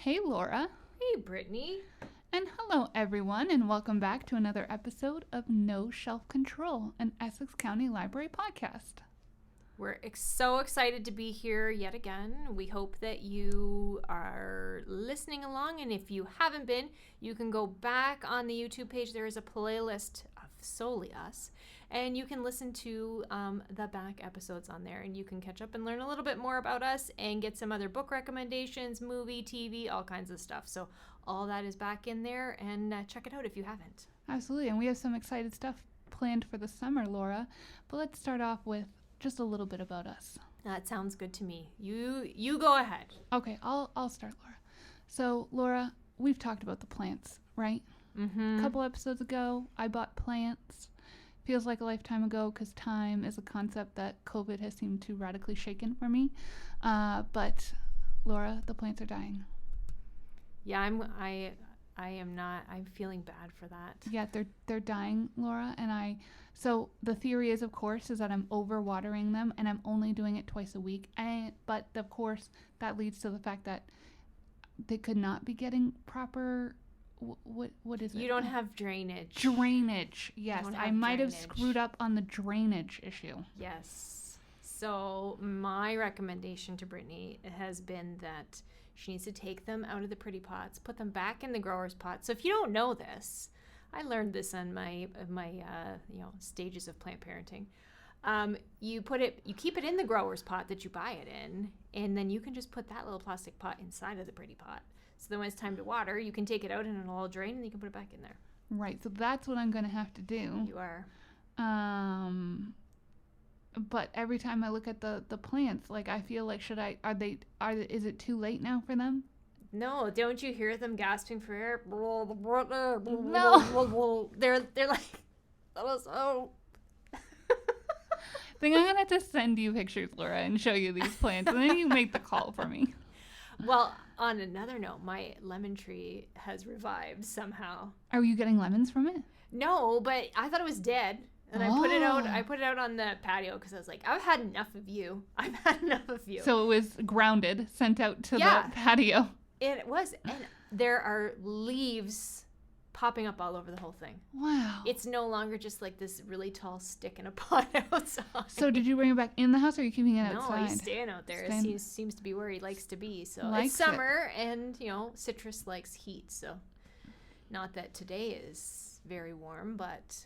Hey, Laura. Hey, Brittany. And hello, everyone, and welcome back to another episode of No Shelf Control, an Essex County Library podcast. We're so excited to be here yet again. We hope that you are listening along, and if you haven't been, you can go back on the YouTube page. There is a playlist of solely us, and you can listen to the back episodes on there, and you can catch up and learn a little bit more about us and get some other book recommendations, movie, TV, all kinds of stuff. So all that is back in there, and check it out if you haven't. Absolutely, and we have some excited stuff planned for the summer, Laura, but let's start off with just a little bit about us. That sounds good to me. You go ahead. Okay, I'll start, Laura. So, Laura, we've talked about the plants, right? Mm-hmm. A couple episodes ago, I bought plants. Feels like a lifetime ago because time is a concept that COVID has seemed to radically shaken for me. But, Laura, the plants are dying. Yeah, I am not. I'm feeling bad for that. Yeah, they're dying, Laura, and so the theory is, of course, is that I'm overwatering them and I'm only doing it twice a week. But of course, that leads to the fact that they could not be getting proper. What is it? You don't have drainage. Drainage. Yes, I might have screwed up on the drainage issue. Yes. So my recommendation to Brittany has been that she needs to take them out of the pretty pots, put them back in the grower's pot. So if you don't know this, I learned this on my stages of plant parenting. You keep it in the grower's pot that you buy it in, and then you can just put that little plastic pot inside of the pretty pot. So then when it's time to water, you can take it out and it'll all drain, and you can put it back in there. Right. So that's what I'm going to have to do. You are. But every time I look at the plants, like I feel like is it too late now for them? No, don't you hear them gasping for air? No. They're like, oh. I think I'm gonna have to send you pictures, Laura, and show you these plants, and then you make the call for me. Well, on another note, my lemon tree has revived somehow. Are you getting lemons from it? No, but I thought it was dead. And I put it out on the patio because I was like, I've had enough of you. So it was grounded, sent out to the patio. It was. And there are leaves popping up all over the whole thing. Wow. It's no longer just like this really tall stick in a pot outside. So did you bring it back in the house, or are you keeping it outside? No, he's staying out there. It seems to be where he likes to be. So it's summer, and, citrus likes heat. So not that today is very warm, but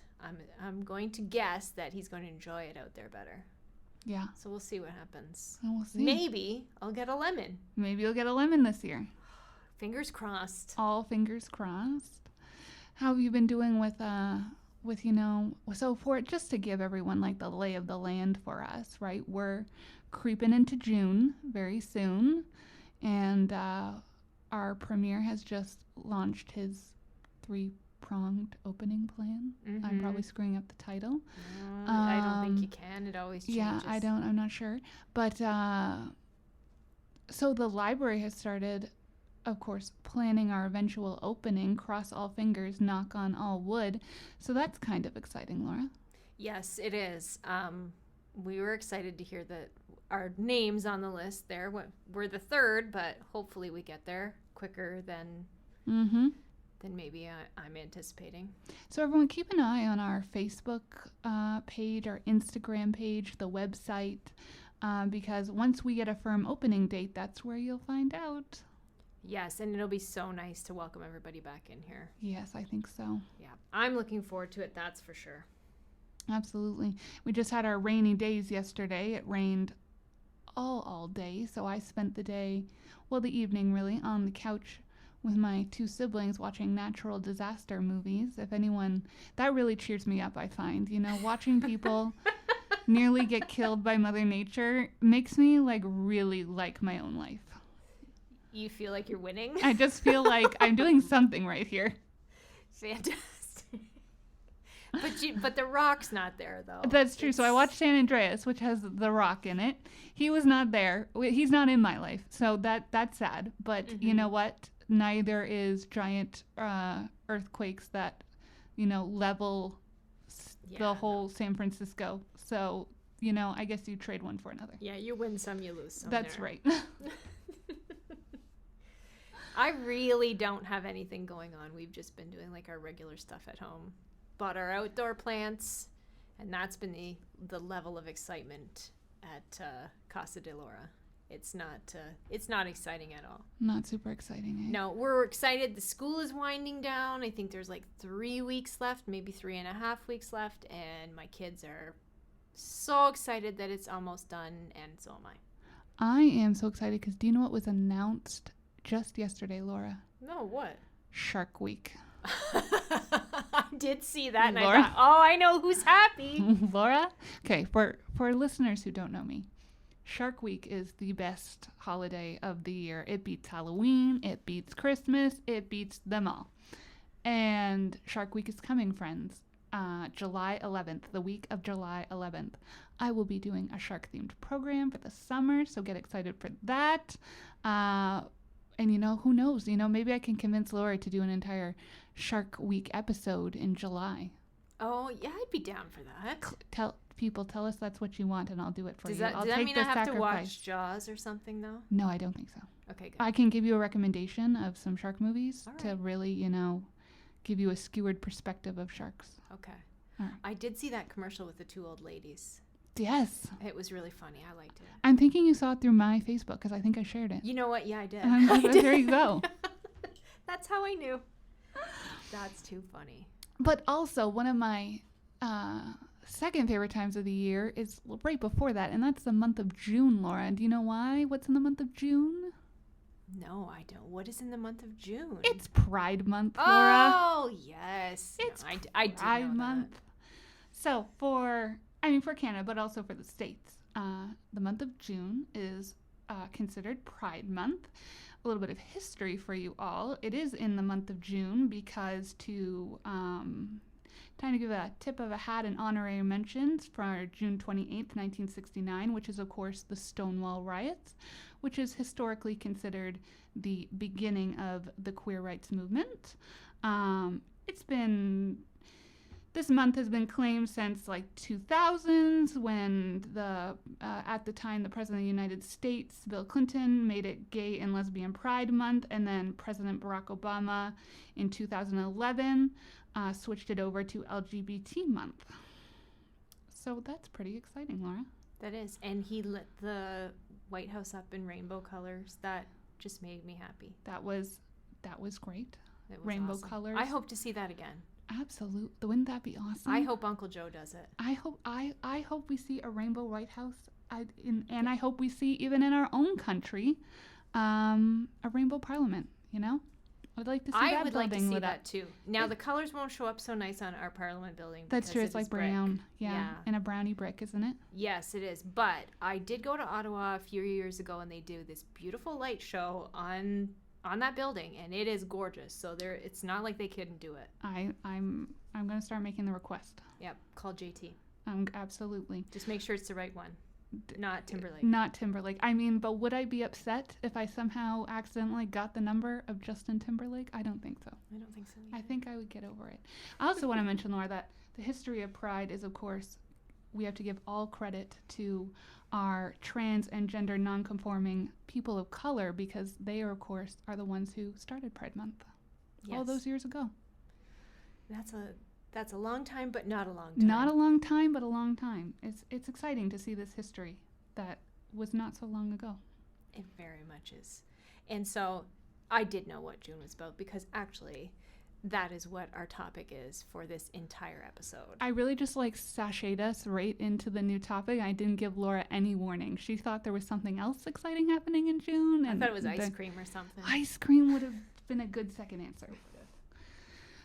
I'm going to guess that he's going to enjoy it out there better. Yeah. So we'll see what happens. And we'll see. Maybe I'll get a lemon. Maybe you'll get a lemon this year. Fingers crossed. All fingers crossed. How have you been doing just to give everyone like the lay of the land for us, right? We're creeping into June very soon, and our premier has just launched his 3-pronged opening plan. Mm-hmm. I'm probably screwing up the title. I don't think you can. It always changes. Yeah, I'm not sure. But so the library has started, of course, planning our eventual opening. Cross all fingers, knock on all wood. So that's kind of exciting, Laura. Yes, it is. We were excited to hear that our names on the list there. We're the third, but hopefully we get there quicker than... Mm-hmm. Than maybe I'm anticipating. So everyone, keep an eye on our Facebook page, our Instagram page, the website, because once we get a firm opening date, that's where you'll find out. Yes, and it'll be so nice to welcome everybody back in here. Yes, I think so. Yeah, I'm looking forward to it, that's for sure. Absolutely. We just had our rainy days yesterday. It rained all day, so I spent the evening really, on the couch with my 2 siblings watching natural disaster movies. If anyone, that really cheers me up, I find. Watching people nearly get killed by Mother Nature makes me really like my own life. You feel like you're winning? I just feel like I'm doing something right here. Fantastic. But the Rock's not there, though. That's true. So I watched San Andreas, which has The Rock in it. He was not there. He's not in my life. So that's sad. But You know what? Neither is giant earthquakes that, level the whole San Francisco. So, I guess you trade one for another. Yeah, you win some, you lose some. That's right. I really don't have anything going on. We've just been doing like our regular stuff at home. Bought our outdoor plants, and that's been the level of excitement at Casa de Laura. It's not exciting at all. Not super exciting, eh? No, we're excited. The school is winding down. I think there's like 3 weeks left, maybe 3.5 weeks left, and my kids are so excited that it's almost done, and so am I. I am so excited because do you know what was announced just yesterday, Laura? No, what? Shark Week. I did see that, and Laura? I thought, oh, I know who's happy. Laura? Okay, for listeners who don't know me, Shark Week is the best holiday of the year. It beats Halloween, it beats Christmas, it beats them all. And Shark Week is coming, friends. July 11th, the week of July 11th. I will be doing a shark-themed program for the summer, so get excited for that. And, who knows? Maybe I can convince Laura to do an entire Shark Week episode in July. Oh, yeah, I'd be down for that. Tell us that's what you want, and I'll do it for you. Does that mean I have to watch Jaws or something, though? No, I don't think so. Okay, good. I can give you a recommendation of some shark movies All right. to really, give you a skewered perspective of sharks. Okay. All right. I did see that commercial with the 2 old ladies. Yes. It was really funny. I liked it. I'm thinking you saw it through my Facebook because I think I shared it. You know what? Yeah, I did. There you go. That's how I knew. That's too funny. But also, one of my second favorite times of the year is right before that, and that's the month of June, Laura. And do you know why? What's in the month of June? No, I don't. What is in the month of June? It's Pride Month, Laura. Oh, yes. It's I did Pride know Month. that. So for Canada, but also for the States, the month of June is considered Pride Month. A little bit of history for you all. It is in the month of June because time to give a tip of a hat and honorary mentions for June 28th, 1969, which is, of course, the Stonewall Riots, which is historically considered the beginning of the queer rights movement. This month has been claimed since 2000s when at the time the President of the United States, Bill Clinton, made it Gay and Lesbian Pride Month, and then President Barack Obama in 2011 switched it over to LGBT Month. So that's pretty exciting, Laura. That is. And he lit the White House up in rainbow colors. That just made me happy. That was great. It was Rainbow awesome. colors. I hope to see that again. Absolutely. Wouldn't that be awesome? I hope Uncle Joe does it. I hope we see a rainbow White House. And I hope we see, even in our own country, a rainbow parliament, I'd like to see I that would like to building see lit that up. too. Now, the colors won't show up so nice on our parliament building. That's true. because It's it is brick. brown. Yeah. And a brownie brick, isn't it? Yes, it is. But I did go to Ottawa a few years ago, and they do this beautiful light show on that building, and it is gorgeous. So it's not like they couldn't do it. I'm going to start making the request. Yep, call JT. Absolutely. Just make sure it's the right one, not Timberlake. Not Timberlake. But would I be upset if I somehow accidentally got the number of Justin Timberlake? I don't think so. I don't think so either. I think I would get over it. I also want to mention, Laura, that the history of Pride is, of course, we have to give all credit to our trans and gender nonconforming people of color because they, of course, are the ones who started Pride Month all those years ago. That's a long time, but not a long time. Not a long time, but a long time. It's exciting to see this history that was not so long ago. It very much is. And so I did know what June was about because actually that is what our topic is for this entire episode. I really just sashayed us right into the new topic. I didn't give Laura any warning. She thought there was something else exciting happening in June. I thought it was ice cream or something. Ice cream would have been a good second answer.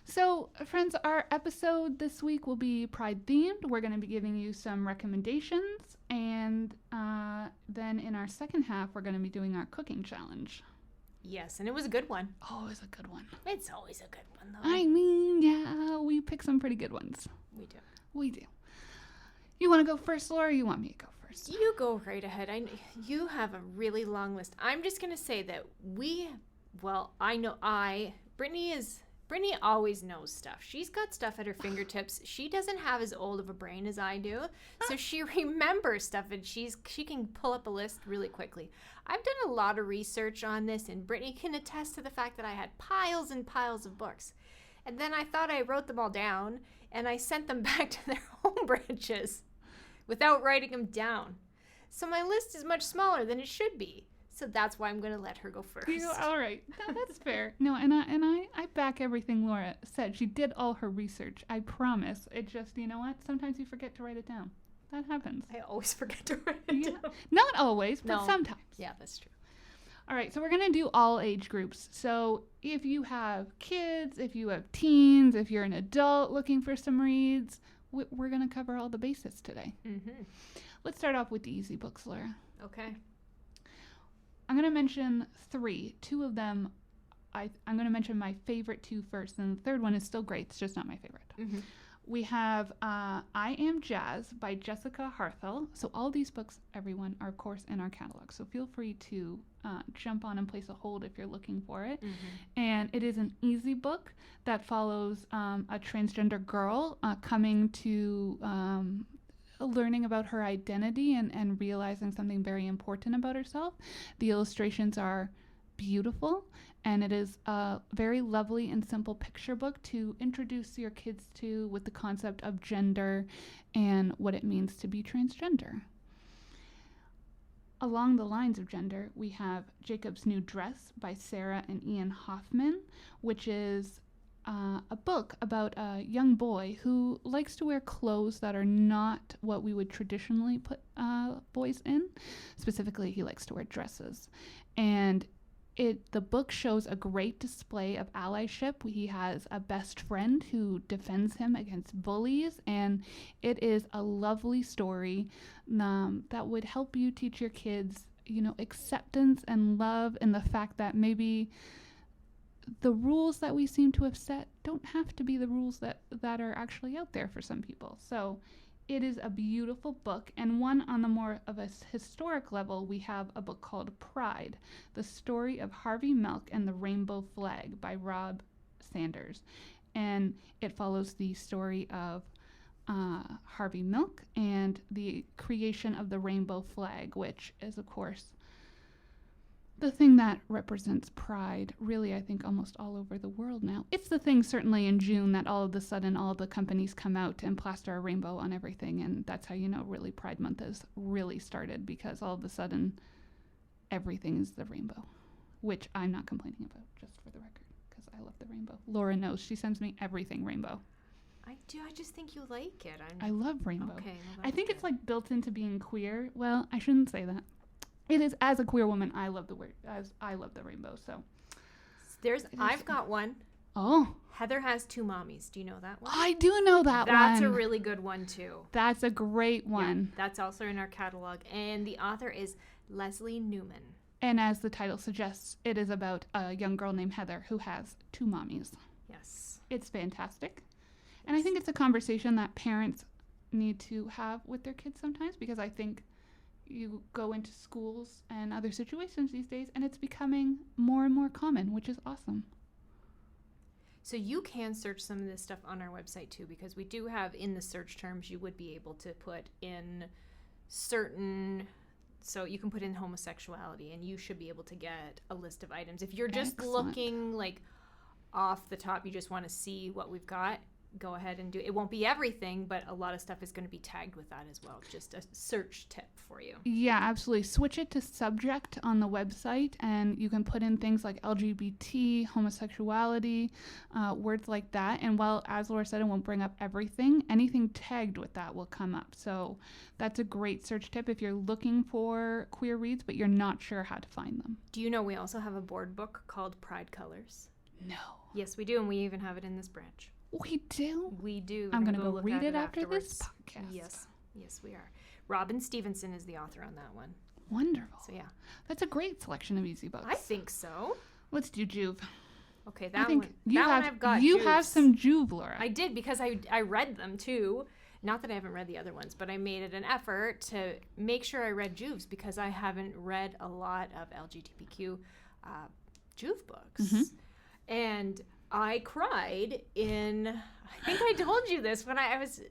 So, friends, our episode this week will be Pride themed. We're going to be giving you some recommendations, and then in our second half, we're going to be doing our cooking challenge. Yes, and it was a good one. Oh, it was a good one. It's always a good one, though. Yeah, we pick some pretty good ones. We do. You want to go first, Laura, or you want me to go first? You go right ahead. You have a really long list. I'm just going to say that Brittany is Brittany always knows stuff. She's got stuff at her fingertips. She doesn't have as old of a brain as I do, so she remembers stuff, and she can pull up a list really quickly. I've done a lot of research on this, and Brittany can attest to the fact that I had piles and piles of books. And then I thought I wrote them all down, and I sent them back to their home branches without writing them down. So my list is much smaller than it should be. So that's why I'm going to let her go first. All right. No, that's fair. No, and I back everything Laura said. She did all her research. I promise. It just, you know what? Sometimes you forget to write it down. That happens. I always forget to write it down. Not always, but sometimes. Yeah, that's true. All right, so we're going to do all age groups. So if you have kids, if you have teens, if you're an adult looking for some reads, we're going to cover all the bases today. Mm-hmm. Let's start off with the easy books, Laura. Okay. I'm going to mention 3. 2 of them, I'm going to mention my favorite 2 first, and the third one is still great. It's just not my favorite. Mm-hmm. We have I Am Jazz by Jessica Herthel. So all these books, everyone, are, of course, in our catalog. So feel free to jump on and place a hold if you're looking for it. Mm-hmm. And it is an easy book that follows a transgender girl coming to learning about her identity and realizing something very important about herself. The illustrations are beautiful, and it is a very lovely and simple picture book to introduce your kids to with the concept of gender and what it means to be transgender. Along the lines of gender, we have Jacob's New Dress by Sarah and Ian Hoffman, which is a book about a young boy who likes to wear clothes that are not what we would traditionally put boys in. Specifically, he likes to wear dresses. And the book shows a great display of allyship. He has a best friend who defends him against bullies, and it is a lovely story that would help you teach your kids, acceptance and love, and the fact that maybe the rules that we seem to have set don't have to be the rules that are actually out there for some people. So it is a beautiful book, and one on the more of a historic level, we have a book called Pride, The Story of Harvey Milk and the Rainbow Flag by Rob Sanders. And it follows the story of Harvey Milk and the creation of the rainbow flag, which is, of course, the thing that represents pride, really, I think, almost all over the world now. It's the thing, certainly, in June that all of a sudden all the companies come out and plaster a rainbow on everything, and that's how you know really Pride Month has really started, because all of a sudden everything is the rainbow, which I'm not complaining about, just for the record, because I love the rainbow. Laura knows. She sends me everything rainbow. I do. I just think you like it. I love rainbow. Okay. Well, I think it's like built into being queer. Well, I shouldn't say that. It is, as a queer woman, I love the rainbow. So I've got one. Oh, Heather Has Two Mommies. Do you know that one? I do know that one. That's a really good one too. That's a great one. Yeah, that's also in our catalog, and the author is Leslea Newman. And as the title suggests, it is about a young girl named Heather who has 2 mommies. Yes, it's fantastic, and I think it's a conversation that parents need to have with their kids sometimes, because I think you go into schools and other situations these days, and it's becoming more and more common, which is awesome. So you can search some of this stuff on our website too, because we do have in the search terms, you would be able to put in certain, so you can put in homosexuality, and you should be able to get a list of items. If you're just looking like off the top, you just want to see what we've got, go ahead and do it. It won't be everything, but a lot of stuff is going to be tagged with that as well. Just a search tip for you. Yeah, absolutely. Switch it to subject on the website, and you can put in things like LGBT, homosexuality, words like that. And while, as Laura said, it won't bring up everything, anything tagged with that will come up. So that's a great search tip if you're looking for queer reads, but you're not sure how to find them. Do you know we also have a board book called Pride Colors? No. Yes, we do, and we even have it in this branch. We do? We do. I'm going to go read it after this podcast. Yes, we are. Robin Stevenson is the author on that one. Wonderful. So, yeah. That's a great selection of easy books. I think so. Let's do Juve. Okay, that one I've got. You Juves. have some Juve, Laura. I did, because I read them, too. Not that I haven't read the other ones, but I made it an effort to make sure I read Juves, because I haven't read a lot of LGBTQ Juve books. Mm-hmm. And I cried in. I think I told you this when I was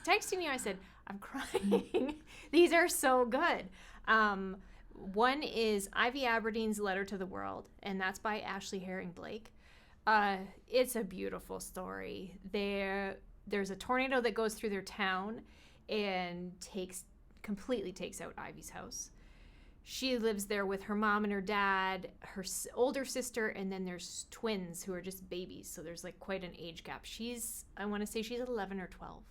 texting you. I said I'm crying. These are so good. One is Ivy Aberdean's Letter to the World, and that's by Ashley Herring Blake. It's a beautiful story. There's a tornado that goes through their town and completely takes out Ivy's house. She lives there with her mom and her dad, her older sister, and then there's twins who are just babies. So there's like quite an age gap. I want to say she's 11 or 12.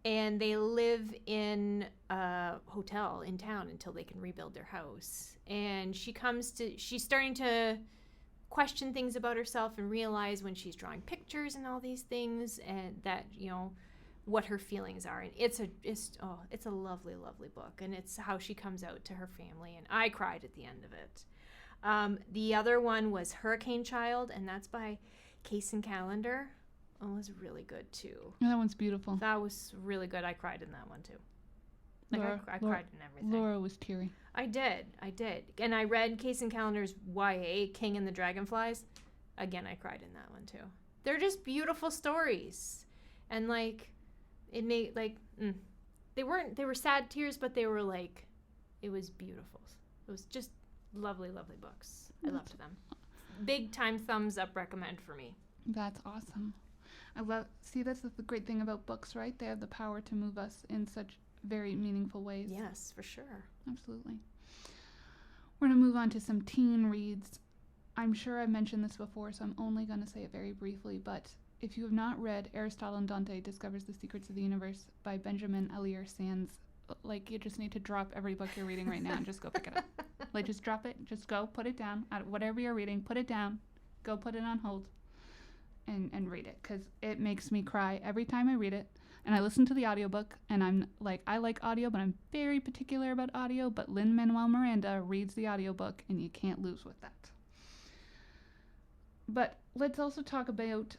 And they live in a hotel in town until they can rebuild their house. And she's starting to question things about herself and realize when she's drawing pictures and all these things, and that, what her feelings are. And it's a lovely, lovely book, and it's how she comes out to her family, and I cried at the end of it. The other one was Hurricane Child, and that's by Kacen Callender. It was really good too. That one's beautiful. That was really good. I cried in that one too. I cried in everything. Laura was teary. I did. And I read Kacen Callender's YA, King and the Dragonflies. Again, I cried in that one too. They're just beautiful stories. And it made they were sad tears, but they were it was beautiful. It was just lovely, lovely books. I loved them. Big time thumbs up recommend for me. That's awesome. That's the great thing about books, right? They have the power to move us in such very meaningful ways. Yes, for sure. Absolutely. We're going to move on to some teen reads. I'm sure I've mentioned this before, so I'm only going to say it very briefly, but if you have not read Aristotle and Dante Discovers the Secrets of the Universe by Benjamin Alire Saenz, you just need to drop every book you're reading right now and just go pick it up. Just drop it, just go, put it down. Whatever you're reading, put it down, go put it on hold, and read it, because it makes me cry every time I read it. And I listen to the audiobook, and I like audio, but I'm very particular about audio, but Lin-Manuel Miranda reads the audiobook, and you can't lose with that. But let's also talk about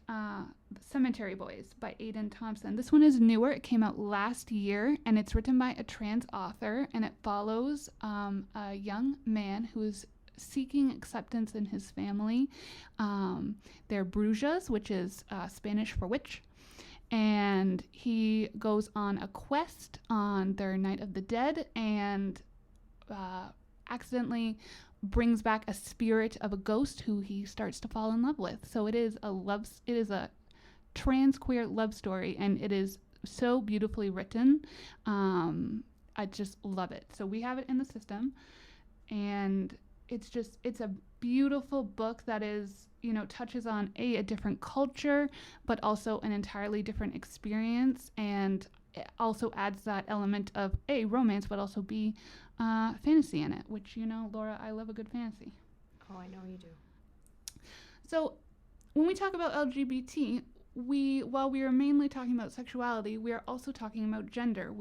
Cemetery Boys by Aiden Thompson. This one is newer. It came out last year, and it's written by a trans author, and it follows a young man who is seeking acceptance in his family. They're Brujas, which is Spanish for witch. And he goes on a quest on their Night of the Dead and accidentally brings back a spirit of a ghost who he starts to fall in love with. So it is a trans queer love story, and it is so beautifully written. I just love it. So we have it in the system, and it's a beautiful book that is, touches on a different culture, but also an entirely different experience, and it also adds that element of romance, but also fantasy in it, which, Laura, I love a good fantasy. Oh, I know you do. So when we talk about LGBT, while we are mainly talking about sexuality, we are also talking about gender.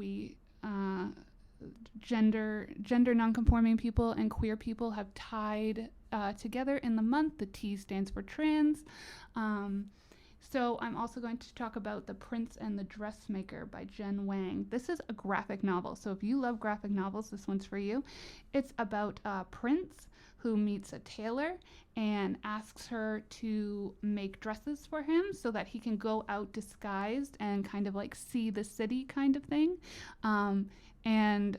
Gender nonconforming people and queer people have tied together in the month. The T stands for trans. So I'm also going to talk about The Prince and the Dressmaker by Jen Wang. This is a graphic novel, so if you love graphic novels, this one's for you. It's about a prince who meets a tailor and asks her to make dresses for him so that he can go out disguised and kind of see the city kind of thing, and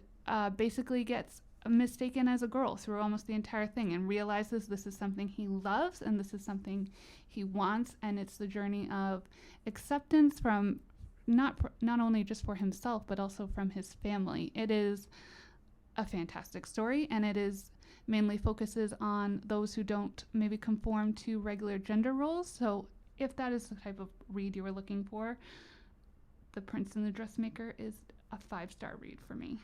basically gets mistaken as a girl through almost the entire thing, and realizes this is something he loves and this is something he wants, and it's the journey of acceptance from not only just for himself but also from his family. It is a fantastic story, and it is mainly focuses on those who don't maybe conform to regular gender roles. So if that is the type of read you were looking for, The Prince and the Dressmaker is a 5-star read for me.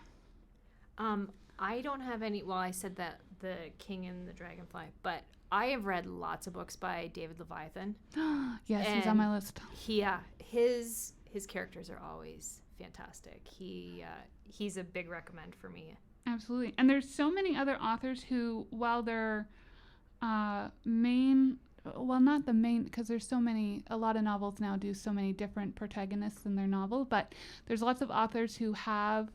I don't have any. Well, I said that The King and the Dragonfly, but I have read lots of books by David Leviathan. Yes, he's on my list. His characters are always fantastic. He's a big recommend for me. Absolutely. And there's so many other authors who, while their main well, not the main, because there's so many, a lot of novels now do so many different protagonists in their novel, but there's lots of authors who have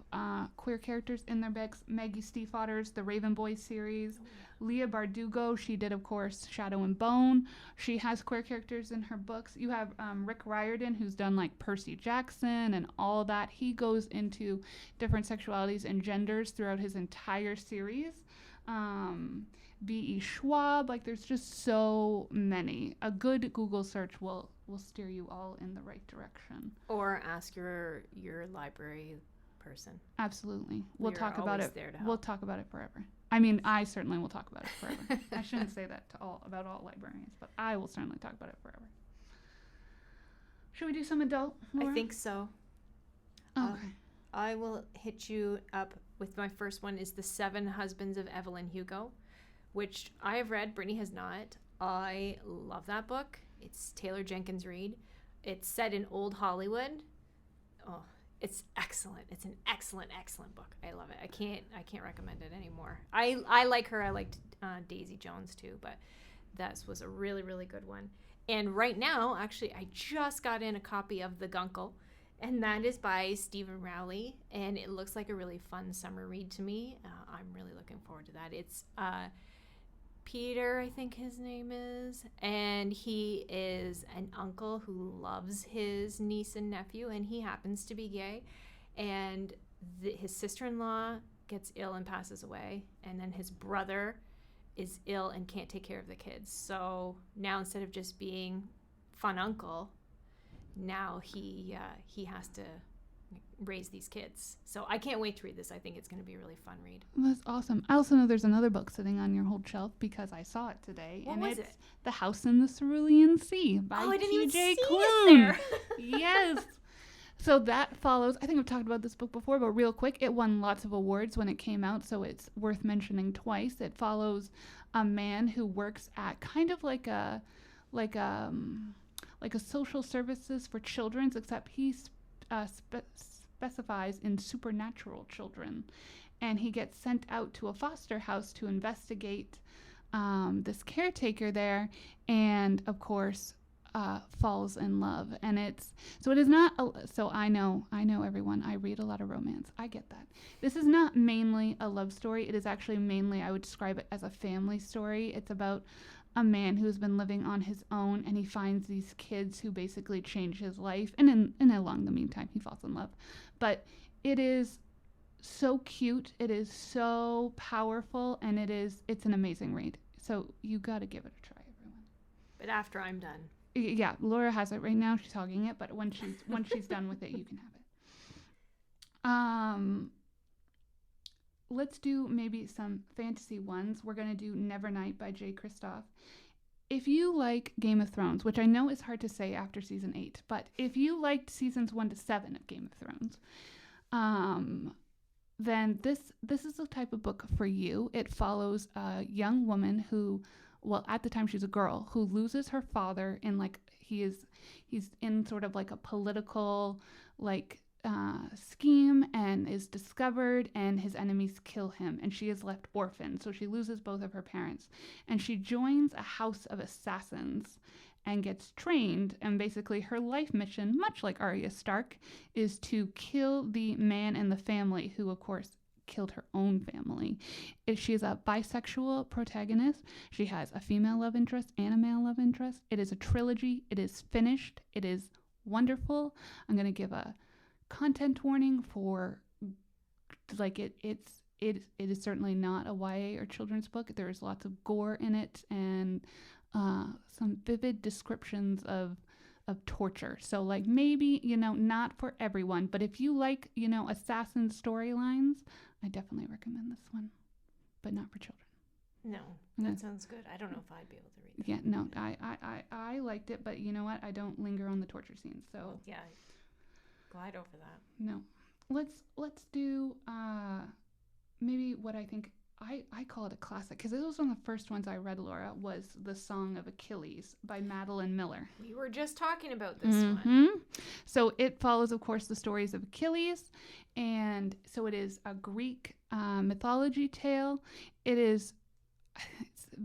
queer characters in their books. Maggie Stiefvater's The Raven Boys series. Leah Bardugo, she did, of course, Shadow and Bone. She has queer characters in her books. You have Rick Riordan, who's done like Percy Jackson and all that. He goes into different sexualities and genders throughout his entire series. B.E. Schwab, like there's just so many. A good Google search will steer you all in the right direction. Or ask your library person. Absolutely. We'll talk about it. There to help. We'll talk about it forever. I mean, I certainly will talk about it forever. I shouldn't say that about all librarians, but I will certainly talk about it forever. Should we do some adult, Laura? I think so. Okay. I will hit you up with my first one is The Seven Husbands of Evelyn Hugo, which I have read. Brittany has not. I love that book. It's Taylor Jenkins Reid. It's set in old Hollywood. Oh, it's excellent. It's an excellent, excellent book. I love it. I can't recommend it anymore. I like her. I liked Daisy Jones too, but that was a really, really good one. And right now, actually, I just got in a copy of The Guncle, and that is by Stephen Rowley, and it looks like a really fun summer read to me. I'm really looking forward to that. It's Peter, I think his name is, and he is an uncle who loves his niece and nephew, and he happens to be gay, and his sister-in-law gets ill and passes away, and then his brother is ill and can't take care of the kids. So now instead of just being fun uncle, now he has to raise these kids. So I can't wait to read this. I think it's going to be a really fun read. That's awesome. I also know there's another book sitting on your whole shelf because I saw it today. What and was it's it? The House in the Cerulean Sea by Oh, I didn't even T.J. see Klune. it there. Yes. So that follows, I think I've talked about this book before, but real quick, it won lots of awards when it came out, so it's worth mentioning twice. It follows a man who works at kind of like a social services for children, except he specifies in supernatural children, and he gets sent out to a foster house to investigate this caretaker there, and of course falls in love. And it is not so I know everyone, I read a lot of romance, I get that. This is not mainly a love story. It is actually mainly, I would describe it as a family story. It's about a man who's been living on his own, and he finds these kids who basically change his life, and along the meantime he falls in love. But it is so cute, it is so powerful, and it's an amazing read. So you got to give it a try, everyone. But after I'm done. Yeah, Laura has it right now. She's hogging it, but when she's done with it, you can have it. Let's do maybe some fantasy ones. We're going to do Nevernight by Jay Kristoff. If you like Game of Thrones, which I know is hard to say after season 8, but if you liked seasons 1 to 7 of Game of Thrones, then this is the type of book for you. It follows a young woman who, well, at the time she's a girl, who loses her father in he's in sort of like a political scheme, and is discovered, and his enemies kill him, and she is left orphaned. So she loses both of her parents, and she joins a house of assassins and gets trained, and basically her life mission, much like Arya Stark, is to kill the man in the family who, of course, killed her own family. She's a bisexual protagonist. She has a female love interest and a male love interest. It is a trilogy. It is finished. It is wonderful. I'm going to give a content warning for it is certainly not a YA or children's book. There is lots of gore in it, and some vivid descriptions of torture. So maybe, not for everyone, but if you like, assassin storylines, I definitely recommend this one, but not for children. No, that sounds good. I don't know if I'd be able to read that. Yeah, no, I liked it, but you know what? I don't linger on the torture scenes. So well, yeah, glide over that. No, let's do maybe what I think I call it a classic, because it was one of the first ones I read, Laura, was The Song of Achilles by Madeline Miller. We were just talking about this one. So it follows, of course, the stories of Achilles, and so it is a Greek mythology tale. It's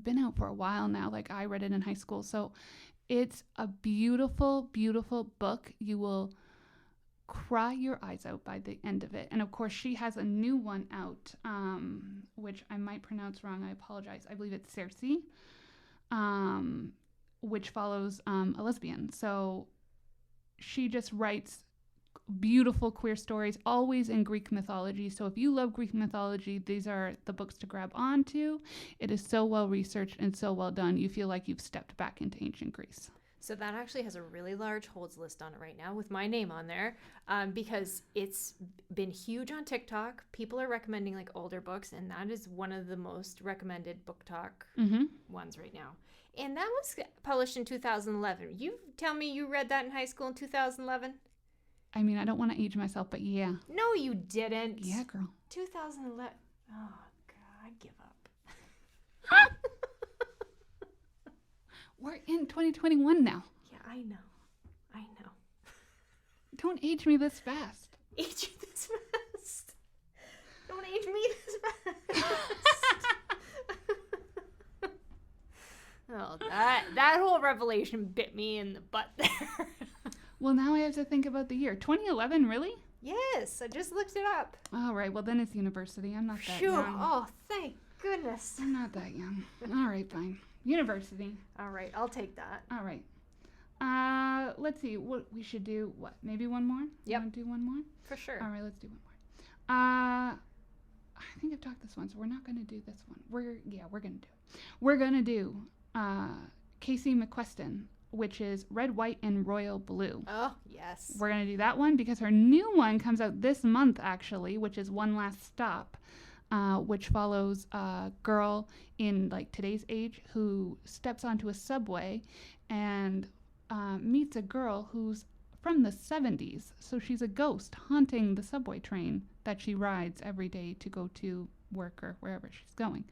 been out for a while now. Like, I read it in high school. So it's a beautiful, beautiful book. You will cry your eyes out by the end of it. And of course, she has a new one out, which I might pronounce wrong. I apologize. I believe it's Cerulean, which follows a lesbian. So she just writes beautiful queer stories, always in Greek mythology. So if you love Greek mythology, these are the books to grab onto. It is so well researched and so well done. You feel like you've stepped back into ancient Greece. So that actually has a really large holds list on it right now with my name on there, because it's been huge on TikTok. People are recommending like older books, and that is one of the most recommended book talk ones right now. And that was published in 2011. You tell me you read that in high school in 2011? I mean, I don't want to age myself, but yeah. No, you didn't. Yeah, girl. 2011. Oh, God, I give up. We're in 2021 now. Yeah, I know. Don't age me this fast. Age you this fast. Don't age me this fast. Oh, that whole revelation bit me in the butt there. Well, now I have to think about the year. 2011, really? Yes, I just looked it up. All right, well, then it's university. I'm not that Phew. young. Oh, thank goodness. I'm not that young. All right, fine. University. All right, I'll take that. All right. Let's see what we should do. What? Maybe one more? Yep. You want to do one more? For sure. All right, let's do one more. I think I've talked this one, so we're not going to do this one. We're going to do it. We're going to do Casey McQuestion, which is Red, White, and Royal Blue. Oh, yes. We're going to do that one because her new one comes out this month, actually, which is One Last Stop, which follows a girl in like today's age who steps onto a subway and meets a girl who's from the 70s. So she's a ghost haunting the subway train that she rides every day to go to work or wherever she's going.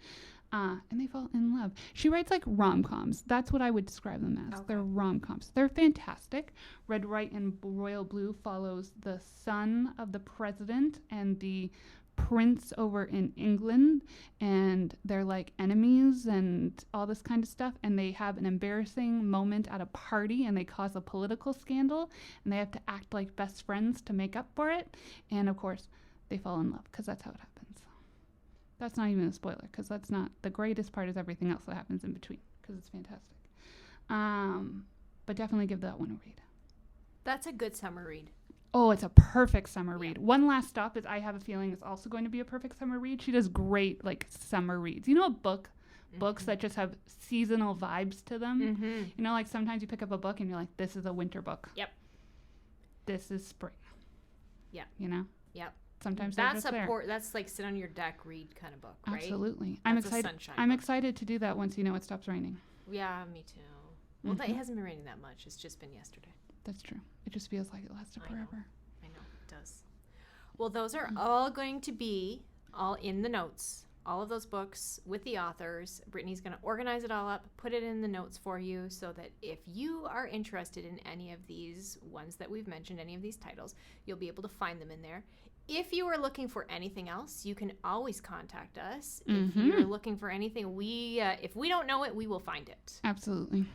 And they fall in love. She writes like rom-coms. That's what I would describe them as. Okay. They're rom-coms. They're fantastic. Red, White, and Royal Blue follows the son of the president and the prince over in England, and they're like enemies and all this kind of stuff, and they have an embarrassing moment at a party and they cause a political scandal and they have to act like best friends to make up for it, and of course they fall in love because that's how it happens. That's not even a spoiler because that's not the greatest part. Is everything else that happens in between because it's fantastic. But definitely give that one a read. That's a good summer read. Oh, it's a perfect summer read. One Last Stop is, I have a feeling, is also going to be a perfect summer read. She does great, like, summer reads. You know, books that just have seasonal vibes to them? Mm-hmm. You know, like, sometimes you pick up a book and you're like, this is a winter book. Yep. This is spring. Yeah. You know? Yep. Sometimes that's that's like sit on your deck read kind of book, right? Absolutely. I'm excited. I'm excited to do that once it stops raining. Yeah, me too. Well, it hasn't been raining that much. It's just been yesterday. That's true. It just feels like it lasted forever. I know, it does. Well, those are all going to be all in the notes. All of those books with the authors. Brittany's going to organize it all up, put it in the notes for you so that if you are interested in any of these ones that we've mentioned, any of these titles, you'll be able to find them in there. If you are looking for anything else, you can always contact us. If you're looking for anything, if we don't know it, we will find it. Absolutely.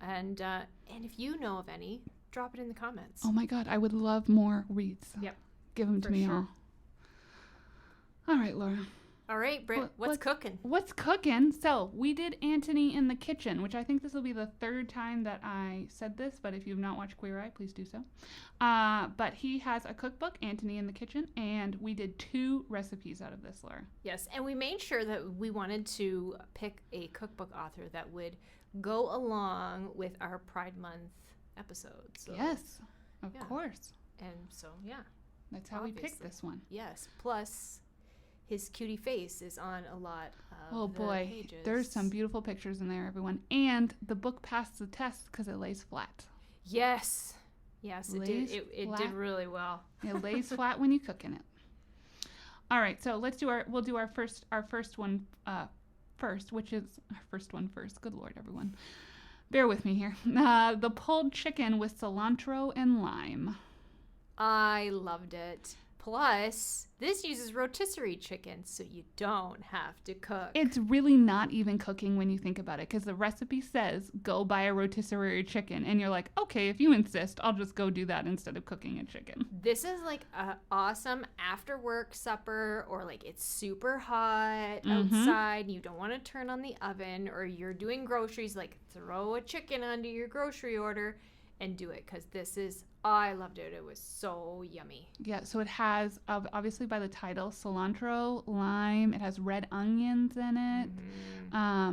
And if you know of any, drop it in the comments. Oh my God, I would love more reads. Yep. Give them to me all. All right, Laura. All right, Britt, what's cooking? What's cooking? So we did Antony in the Kitchen, which I think this will be the third time that I said this, but if you've not watched Queer Eye, please do so. But he has a cookbook, Antony in the Kitchen, and we did 2 recipes out of this, Laura. Yes, and we made sure that we wanted to pick a cookbook author that would go along with our Pride Month episodes. So, yes, of course. And so, yeah. That's how we picked this one. Yes, plus his cutie face is on a lot of pages. There's some beautiful pictures in there, everyone. And the book passed the test because it lays flat. Yes, it did. It did really well. It lays flat when you cook in it. All right, so we'll do our first one first, which is our first one first. Good Lord, everyone. Bear with me here. The pulled chicken with cilantro and lime. I loved it. Plus, this uses rotisserie chicken, so you don't have to cook. It's really not even cooking when you think about it, because the recipe says go buy a rotisserie chicken, and you're like, okay, if you insist, I'll just go do that instead of cooking a chicken. This is like an awesome after work supper, or like it's super hot outside, you don't want to turn on the oven, or you're doing groceries, like throw a chicken onto your grocery order and do it, because this is, I loved it. It was so yummy. Yeah, so it has, obviously by the title, cilantro, lime. It has red onions in it.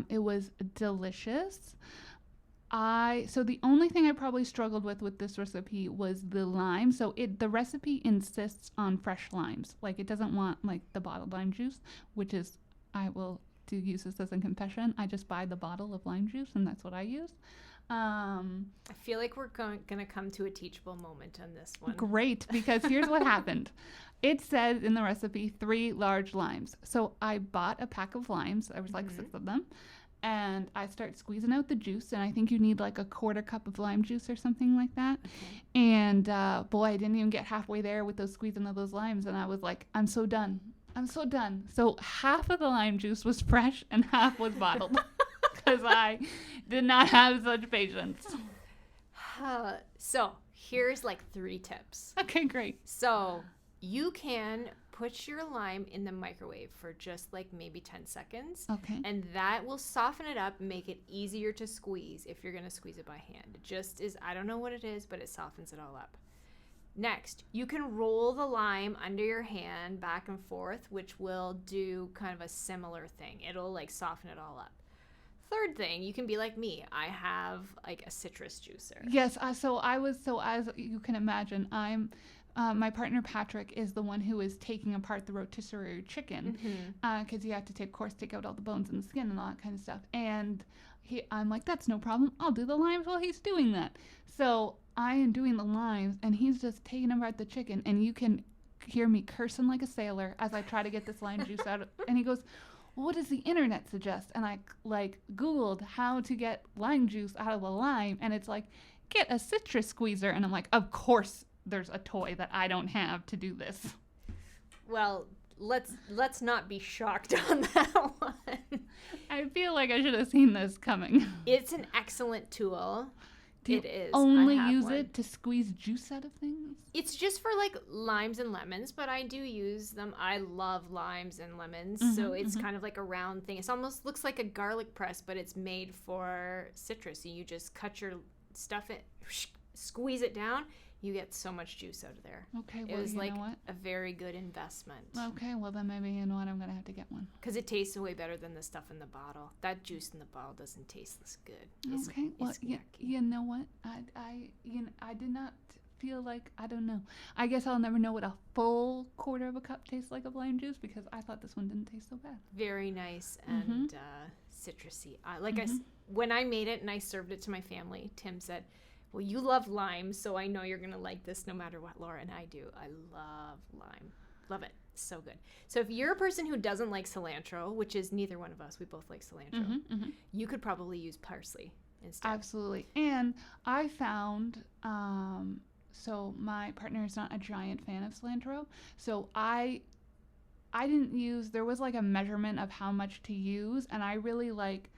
It was delicious. So the only thing I probably struggled with this recipe was the lime. So the recipe insists on fresh limes. Like, it doesn't want like the bottled lime juice, which is, I will use this as a confession. I just buy the bottle of lime juice, and that's what I use. I feel like we're going to come to a teachable moment on this one. Great, because here's what happened. It said in the recipe 3 large limes. So I bought a pack of limes. There was like 6 of them. And I start squeezing out the juice. And I think you need like a 1/4 cup of lime juice or something like that. Okay. And boy, I didn't even get halfway there with those squeezing of those limes. And I was like, I'm so done. So half of the lime juice was fresh and half was bottled. Because I did not have such patience. So here's like 3 tips. Okay, great. So you can put your lime in the microwave for just like maybe 10 seconds. Okay. And that will soften it up and make it easier to squeeze if you're going to squeeze it by hand. It just is, I don't know what it is, but it softens it all up. Next, you can roll the lime under your hand back and forth, which will do kind of a similar thing. It'll like soften it all up. Third thing, you can be like me. I have like a citrus juicer. Yes, as you can imagine, I'm my partner Patrick is the one who is taking apart the rotisserie chicken, because you have to take out all the bones and the skin and all that kind of stuff. And I'm like, that's no problem. I'll do the limes while he's doing that. So I am doing the limes, and he's just taking apart the chicken, and you can hear me cursing like a sailor as I try to get this lime juice out. And he goes, what does the internet suggest? And I like Googled how to get lime juice out of a lime, and it's like, get a citrus squeezer. And I'm like, of course there's a toy that I don't have to do this. Well, let's not be shocked on that one. I feel like I should have seen this coming. It's an excellent tool. It is. Only use it to squeeze juice out of things? It's just for like limes and lemons, but I do use them. I love limes and lemons, so it's kind of like a round thing. It almost looks like a garlic press, but it's made for citrus. So you just cut your stuff it, squeeze it down. You get so much juice out of there. Okay, well, it was like know what? a very good investment. Okay, well then maybe you know what, I'm gonna have to get one. Because it tastes way better than the stuff in the bottle. That juice in the bottle doesn't taste this good. Okay, well you know what? I did not feel like, I don't know. I guess I'll never know what a full 1/4 cup tastes like of lime juice, because I thought this one didn't taste so bad. Very nice and citrusy. When I made it and I served it to my family, Tim said, well, you love lime, so I know you're going to like this no matter what, Laura, and I do. I love lime. Love it. So good. So if you're a person who doesn't like cilantro, which is neither one of us, we both like cilantro, you could probably use parsley instead. Absolutely. And I found, so my partner is not a giant fan of cilantro, so I didn't use, there was like a measurement of how much to use, and I really like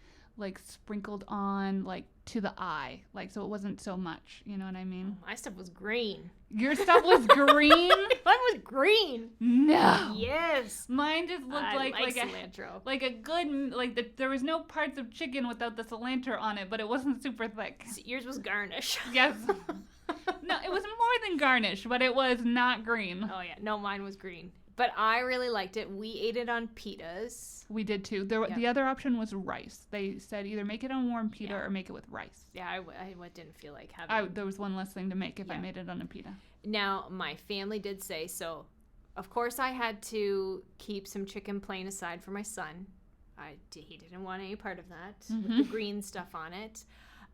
sprinkled on like to the eye, like, so it wasn't so much, you know what I mean? Oh, my stuff was green. Your stuff was green? Mine was green. No. Yes. Mine just looked like cilantro. Like a good, like there was no parts of chicken without the cilantro on it, but it wasn't super thick. So yours was garnish. Yes. No, it was more than garnish, but it was not green. Oh yeah, no, mine was green. But I really liked it. We ate it on pitas. We did too. The other option was rice. They said either make it on warm pita or make it with rice. Yeah, I didn't feel like having... there was one less thing to make if I made it on a pita. Now, my family did say, so of course I had to keep some chicken plain aside for my son. He didn't want any part of that with the green stuff on it.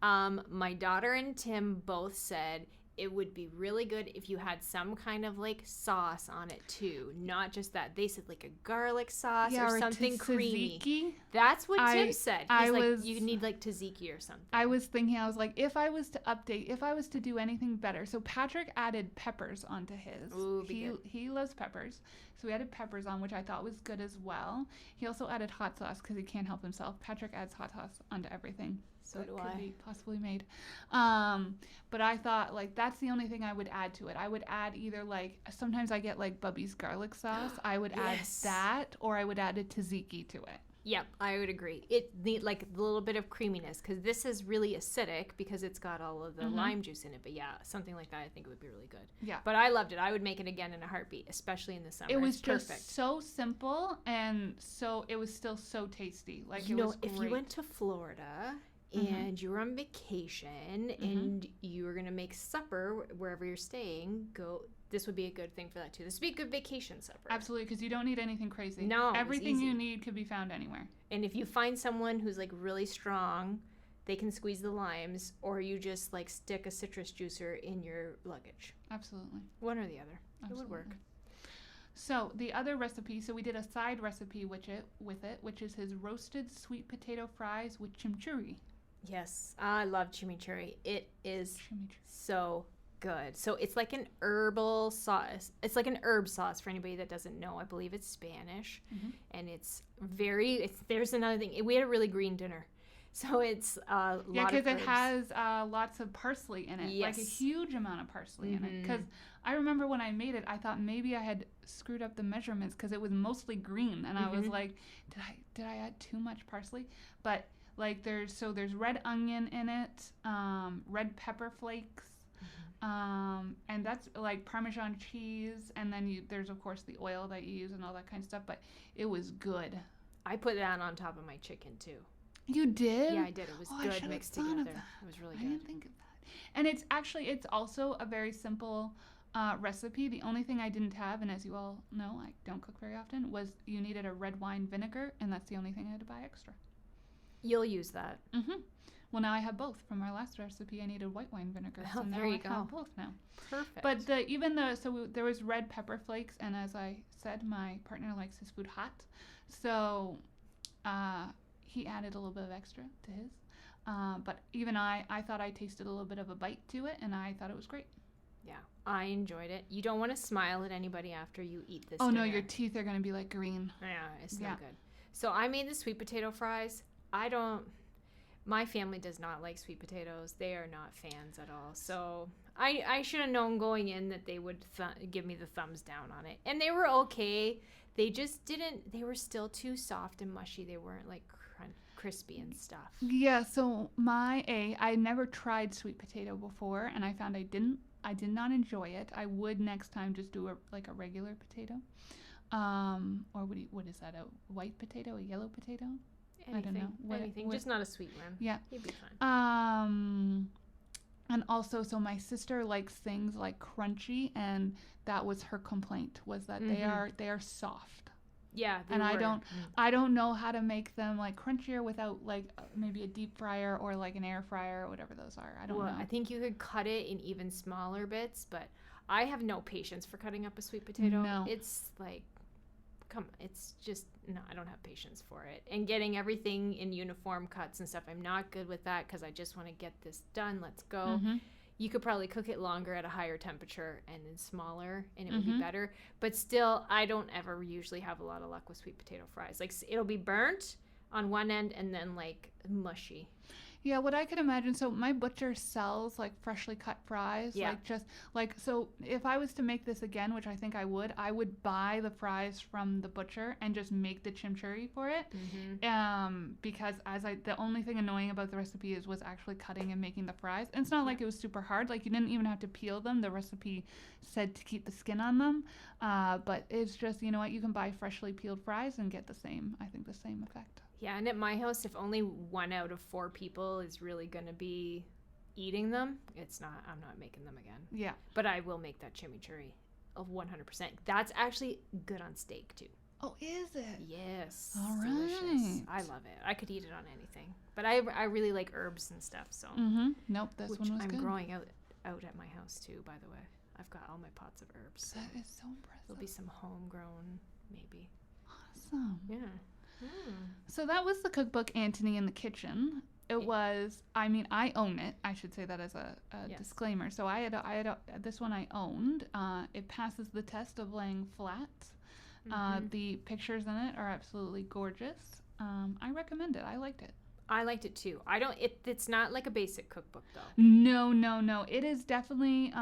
My daughter and Tim both said, it would be really good if you had some kind of like sauce on it too, not just that. They said like a garlic sauce or something creamy. Tzatziki. That's what Tim said. He's like, you need like tzatziki or something. I was thinking, I was like, if I was to do anything better. So Patrick added peppers onto his. Ooh, he loves peppers. So we added peppers on, which I thought was good as well. He also added hot sauce because he can't help himself. Patrick adds hot sauce onto everything. So do could I. Be possibly made. But I thought like that's the only thing I would add to it. I would add either like sometimes I get like Bubby's garlic sauce. I would add that, or I would add a tzatziki to it. Yep, I would agree. It need like a little bit of creaminess because this is really acidic because it's got all of the lime juice in it. But yeah, something like that I think would be really good. Yeah. But I loved it. I would make it again in a heartbeat, especially in the summer. It was perfect. Just so simple, and so it was still so tasty. Like you it know, was great. if you went to Florida and you were on vacation and you were gonna make supper wherever you're staying, this would be a good thing for that too. This would be a good vacation supper. Absolutely, because you don't need anything crazy. No, everything you need could be found anywhere. And if you find someone who's like really strong, they can squeeze the limes, or you just like stick a citrus juicer in your luggage. Absolutely. One or the other. Absolutely. It would work. So the other recipe, so we did a side recipe with it, which is his roasted sweet potato fries with chimichurri. Yes, I love chimichurri. It is so good. So it's like an herbal sauce. It's like an herb sauce for anybody that doesn't know. I believe it's Spanish, and there's another thing. We had a really green dinner, so it's a lot of because it herbs. has lots of parsley in it, like a huge amount of parsley in it. Because I remember when I made it, I thought maybe I had screwed up the measurements because it was mostly green, and I was like, did I add too much parsley? But like there's red onion in it, red pepper flakes. And that's like Parmesan cheese, and then there's of course the oil that you use and all that kind of stuff, but it was good. I put that on top of my chicken too. You did? Yeah, I did. It was good mixed together. It was really good. I didn't think of that. And it's also a very simple recipe. The only thing I didn't have, and as you all know, I don't cook very often, was you needed a red wine vinegar, and that's the only thing I had to buy extra. You'll use that. Well, now I have both. From our last recipe, I needed white wine vinegar. Oh, so there you go. I have both now. Perfect. But there was red pepper flakes, and as I said, my partner likes his food hot, so he added a little bit of extra to his. But even I thought I tasted a little bit of a bite to it, and I thought it was great. Yeah, I enjoyed it. You don't want to smile at anybody after you eat this. Oh dinner. no, your teeth are gonna be like green. Yeah, it's not good. So I made the sweet potato fries. My family does not like sweet potatoes. They are not fans at all. So I should have known going in that they would give me the thumbs down on it. And they were okay. They just didn't. They were still too soft and mushy. They weren't like crispy and stuff. Yeah. So I never tried sweet potato before, and I found I did not enjoy it. I would next time just do a regular potato. Or what is that? A white potato? A yellow potato? Anything, I don't know. Anything, just not a sweet one. Yeah. You'd be fine. And also, so my sister likes things like crunchy, and that was her complaint, was that they are soft. Yeah, and I don't know how to make them like crunchier without like maybe a deep fryer or like an air fryer or whatever those are. I don't know. I think you could cut it in even smaller bits, but I have no patience for cutting up a sweet potato. No. It's like, it's just, no, I don't have patience for it. And getting everything in uniform cuts and stuff, I'm not good with that because I just want to get this done. Let's go. You could probably cook it longer at a higher temperature and then smaller, and it would be better. But still, I don't ever usually have a lot of luck with sweet potato fries. Like, it'll be burnt on one end and then, like, mushy. Yeah, what I could imagine, so my butcher sells like freshly cut fries. Yeah. So if I was to make this again, which I think I would buy the fries from the butcher and just make the chimichurri for it. Because the only thing annoying about the recipe was actually cutting and making the fries. And it's not like it was super hard. Like you didn't even have to peel them. The recipe said to keep the skin on them. But it's just, you know what, you can buy freshly peeled fries and get the same effect. Yeah, and at my house, if only 1 out of 4 people is really going to be eating them, I'm not making them again. Yeah. But I will make that chimichurri of 100%. That's actually good on steak, too. Oh, is it? Yes. All right. Delicious. I love it. I could eat it on anything. But I really like herbs and stuff, so. Nope, this one was I'm good. growing out out at my house too, by the way. I've got all my pots of herbs. So That is so impressive. there'll be some homegrown, maybe. Awesome. Yeah. So that was the cookbook, Antony in the Kitchen. It was, I mean, I own it. I should say that as a disclaimer. So I had this one I owned. It passes the test of laying flat. The pictures in it are absolutely gorgeous. I recommend it. I liked it. I liked it too. It's not like a basic cookbook though. No. It is definitely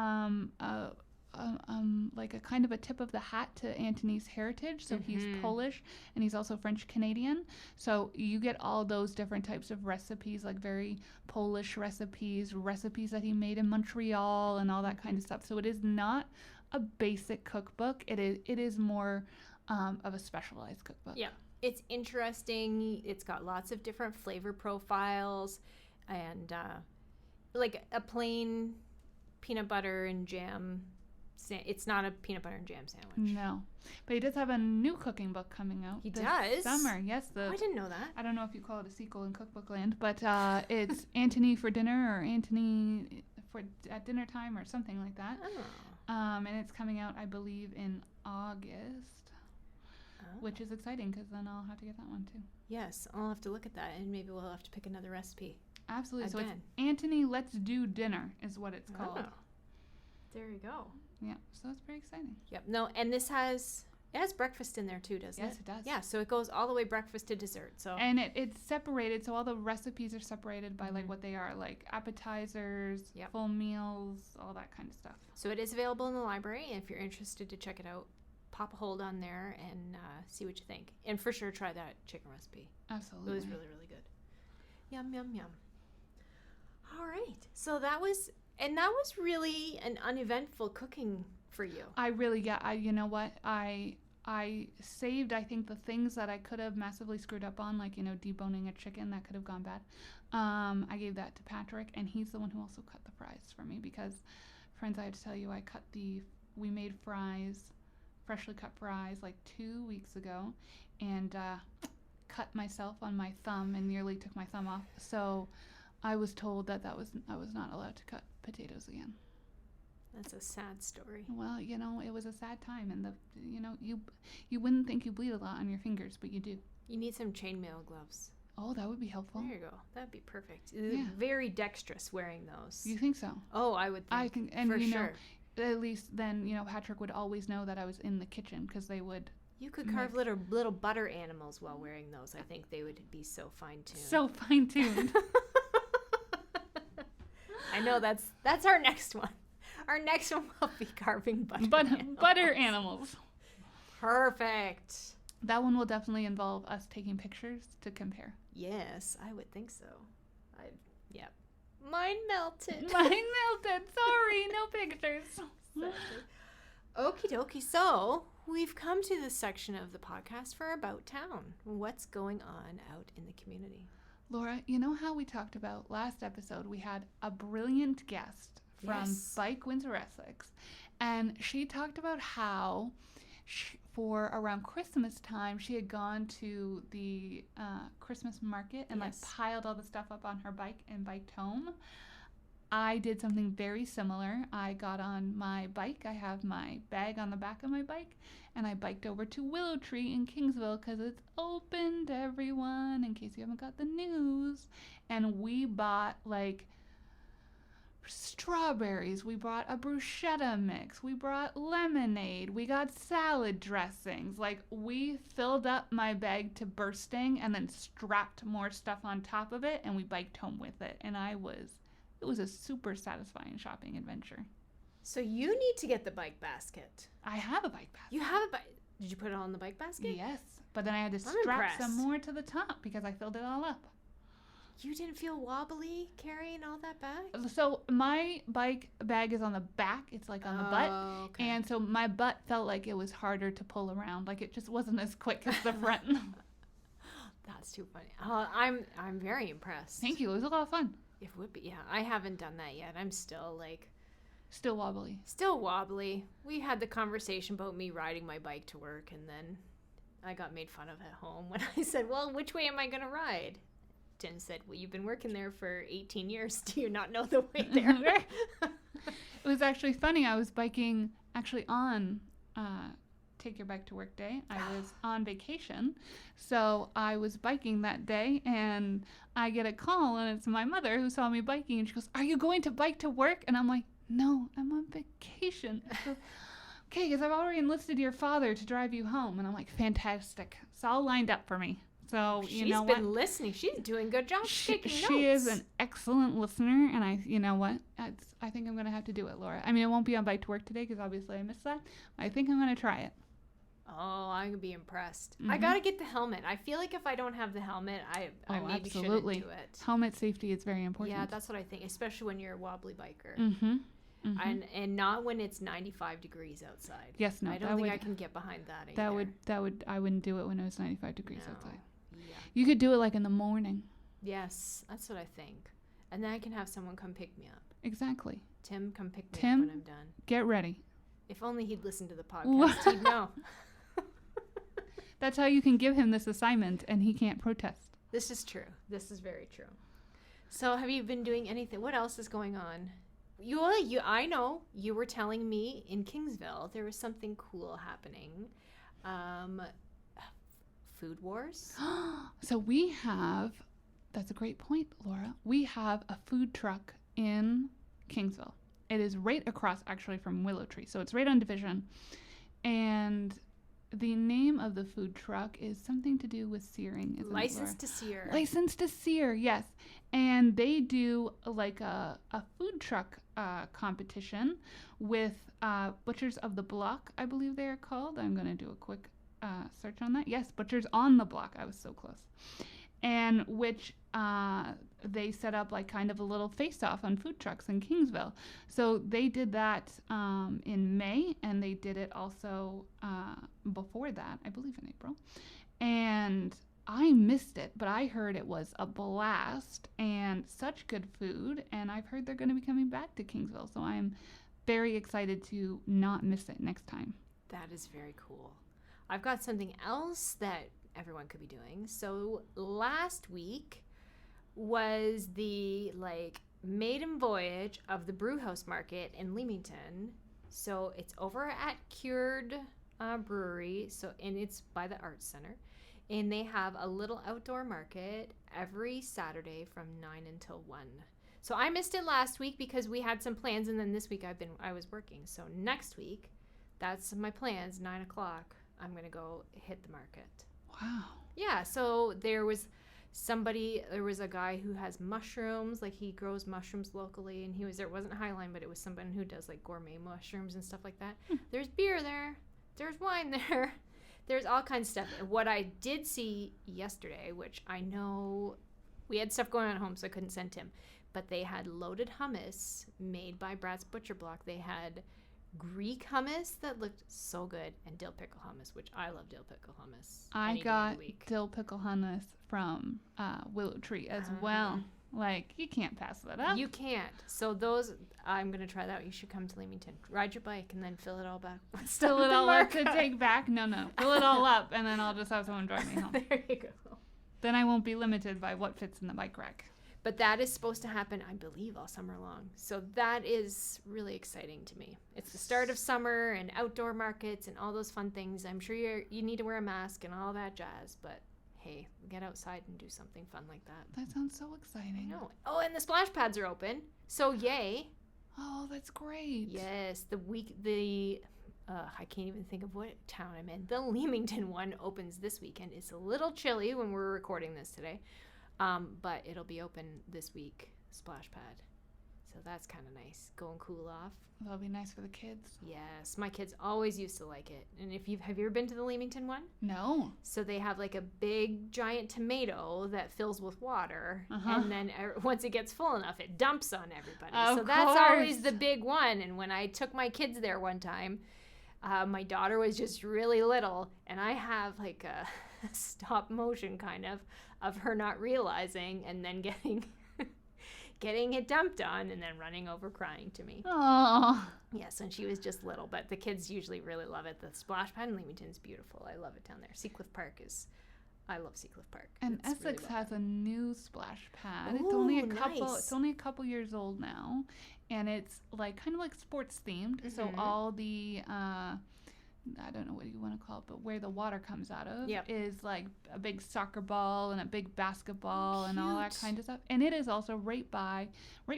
like a kind of a tip of the hat to Antony's heritage. So he's Polish and he's also French Canadian. So you get all those different types of recipes, like very Polish recipes that he made in Montreal and all that kind of stuff. So it is not a basic cookbook. It is more of a specialized cookbook. Yeah. It's interesting. It's got lots of different flavor profiles and like a plain peanut butter and jam. It's not a peanut butter and jam sandwich. No. But he does have a new cooking book coming out this summer. Yes. I didn't know that. I don't know if you call it a sequel in cookbook land, but it's Antony for dinner or Antony for at dinner time or something like that. Oh. And it's coming out, I believe, in August. Which is exciting because then I'll have to get that one too. Yes, I'll have to look at that and maybe we'll have to pick another recipe. Absolutely. Again. So it's Antony Let's Do Dinner is what it's called. Oh. There you go. Yeah, so that's pretty exciting. Yep. No, and it has breakfast in there too, doesn't it? Yes, it does. Yeah, so it goes all the way breakfast to dessert. So and it's separated, so all the recipes are separated by like what they are, like appetizers, full meals, all that kind of stuff. So it is available in the library, and if you're interested to check it out, pop a hold on there and see what you think. And for sure, try that chicken recipe. Absolutely. It was really, really good. Yum, yum, yum. All right. So that was really an uneventful cooking for you. You know what? I saved, I think, the things that I could have massively screwed up on, like, deboning a chicken. That could have gone bad. I gave that to Patrick, and he's the one who also cut the fries for me because, friends, I have to tell you, we made freshly cut fries like 2 weeks ago and cut myself on my thumb and nearly took my thumb off. So I was told that I was not allowed to cut potatoes again. That's a sad story. Well, it was a sad time, and you wouldn't think you bleed a lot on your fingers, but you do. You need some chainmail gloves. Oh, that would be helpful. There you go. That'd be perfect. Yeah. Very dexterous wearing those. You think so? Oh, I would think. I can, and for sure. At least then, Patrick would always know that I was in the kitchen because they would. You could carve little butter animals while wearing those. I think they would be so fine-tuned. So fine-tuned. I know that's our next one. Our next one will be carving butter animals. Perfect. That one will definitely involve us taking pictures to compare. Yes, I would think so. Yep. Mine melted. Sorry, no pictures. Okie dokie. So we've come to this section of the podcast for About Town. What's going on out in the community? Laura, you know how we talked about last episode, we had a brilliant guest from Bike Windsor Essex, and she talked about how for around Christmas time, she had gone to the Christmas market and piled all the stuff up on her bike and biked home. I did something very similar. I got on my bike. I have my bag on the back of my bike, and I biked over to Willow Tree in Kingsville because it's open to everyone, in case you haven't got the news. And we bought strawberries, we brought a bruschetta mix, we brought lemonade, we got salad dressings. We filled up my bag to bursting and then strapped more stuff on top of it, and we biked home with it. And it was a super satisfying shopping adventure. So you need to get the bike basket. I have a bike basket. You have a bike. Did you put it all in the bike basket? Yes, but then I had to strap some more to the top because I filled it all up. You didn't feel wobbly carrying all that bag? So my bike bag is on the back. It's on the butt. Okay. And so my butt felt like it was harder to pull around. It just wasn't as quick as the front. That's too funny. I'm very impressed. Thank you. It was a lot of fun. It would be. Yeah, I haven't done that yet. I'm still Still wobbly. Still wobbly. We had the conversation about me riding my bike to work, and then I got made fun of at home when I said, well, which way am I going to ride? Tim said, well, you've been working there for 18 years. Do you not know the way there? It was actually funny. I was biking actually on Take Your Bike to Work Day. I was on vacation. So I was biking that day, and I get a call, and it's my mother who saw me biking, and she goes, "Are you going to bike to work?" And I'm like, "No, I'm on vacation." She goes, "Okay, because I've already enlisted your father to drive you home." And I'm like, "Fantastic. It's all lined up for me." So, you know what? She's been listening. She's doing a good job taking notes. She is an excellent listener, and you know what? I think I'm going to have to do it, Laura. I mean, it won't be on Bike to Work today because obviously I missed that. I think I'm going to try it. Oh, I'm going to be impressed. I got to get the helmet. I feel like if I don't have the helmet, I maybe absolutely. Shouldn't do it. Helmet safety is very important. Yeah, that's what I think, especially when you're a wobbly biker. Mm-hmm. Mm-hmm. And not when it's 95 degrees outside. Yes, no. I don't think I can get behind that either. I wouldn't do it when it was 95 degrees outside. Yeah. You could do it like in the morning. Yes, that's what I think. And then I can have someone come pick me up. Exactly. Tim, come pick me up when I'm done. Get ready. If only he'd listen to the podcast, he'd know. That's how you can give him this assignment and he can't protest. This is true. This is very true. So have you been doing anything? What else is going on? I know you were telling me in Kingsville there was something cool happening. Food wars? So we have, that's a great point, Laura. We have a food truck in Kingsville. It is right across actually from Willow Tree. So it's right on Division. And the name of the food truck is something to do with searing, isn't License it, to Sear. License to Sear, yes. And they do like a food truck competition with Butchers of the Block, I believe they are called. I'm going to do a quick search on that. Yes, Butchers on the Block. I was so close. And which they set up like kind of a little face-off on food trucks in Kingsville. So they did that in May, and they did it also before that, I believe in April. And I missed it, but I heard it was a blast and such good food, and I've heard they're going to be coming back to Kingsville, so I'm very excited to not miss it next time. That is very cool. I've got something else that everyone could be doing. So last week was the maiden voyage of the Brewhouse Market in Leamington. So it's over at Cured Brewery, and it's by the Arts Center. And they have a little outdoor market every Saturday from 9 until 1. So I missed it last week because we had some plans, and then this week I was working. So next week, that's my plans, 9 o'clock, I'm going to go hit the market. Wow. Yeah, so there was a guy who has mushrooms, he grows mushrooms locally, and there wasn't Highline, but it was someone who does gourmet mushrooms and stuff like that. There's beer there, there's wine there, there's all kinds of stuff. And what I did see yesterday, which I know we had stuff going on at home, so I couldn't send Tim, but they had loaded hummus made by Brad's Butcher Block. They had Greek hummus that looked so good, and dill pickle hummus, which I love dill pickle hummus. I got dill pickle hummus from Willow Tree as well. You can't pass that up. You can't. So those, I'm going to try that. You should come to Leamington. Ride your bike and then fill it all back. Fill it all up to take back? No. Fill it all up, and then I'll just have someone drive me home. There you go. Then I won't be limited by what fits in the bike rack. But that is supposed to happen, I believe, all summer long. So that is really exciting to me. It's the start of summer and outdoor markets and all those fun things. I'm sure you need to wear a mask and all that jazz, but hey, get outside and do something fun like that. That sounds so exciting. I know. Oh, and the splash pads are open. So yay. Oh, that's great. Yes, I can't even think of what town I'm in. The Leamington one opens this weekend. It's a little chilly when we're recording this today. But it'll be open this week, splash pad. So that's kind of nice. Go and cool off. That'll be nice for the kids. Yes, my kids always used to like it. And have you ever been to the Leamington one? No. So they have a big giant tomato that fills with water, and then once it gets full enough, it dumps on everybody. So that's always the big one. And when I took my kids there one time, my daughter was just really little, and I have a stop motion kind of her not realizing and then getting it dumped on and then running over crying to me. Oh. Yes, and she was just little, but the kids usually really love it. The splash pad in Leamington is beautiful. I love it down there. Seacliff Park is I love Seacliff Park. And It's Essex really well has done. a new splash pad. Ooh, It's only a couple. nice. It's only a couple years old now, and it's like kind of like sports themed. So Mhm. all the I don't know what you want to call it, but where the water comes out of Yep. is like a big soccer ball and a big basketball and all that Cute. kind of stuff. And it is also right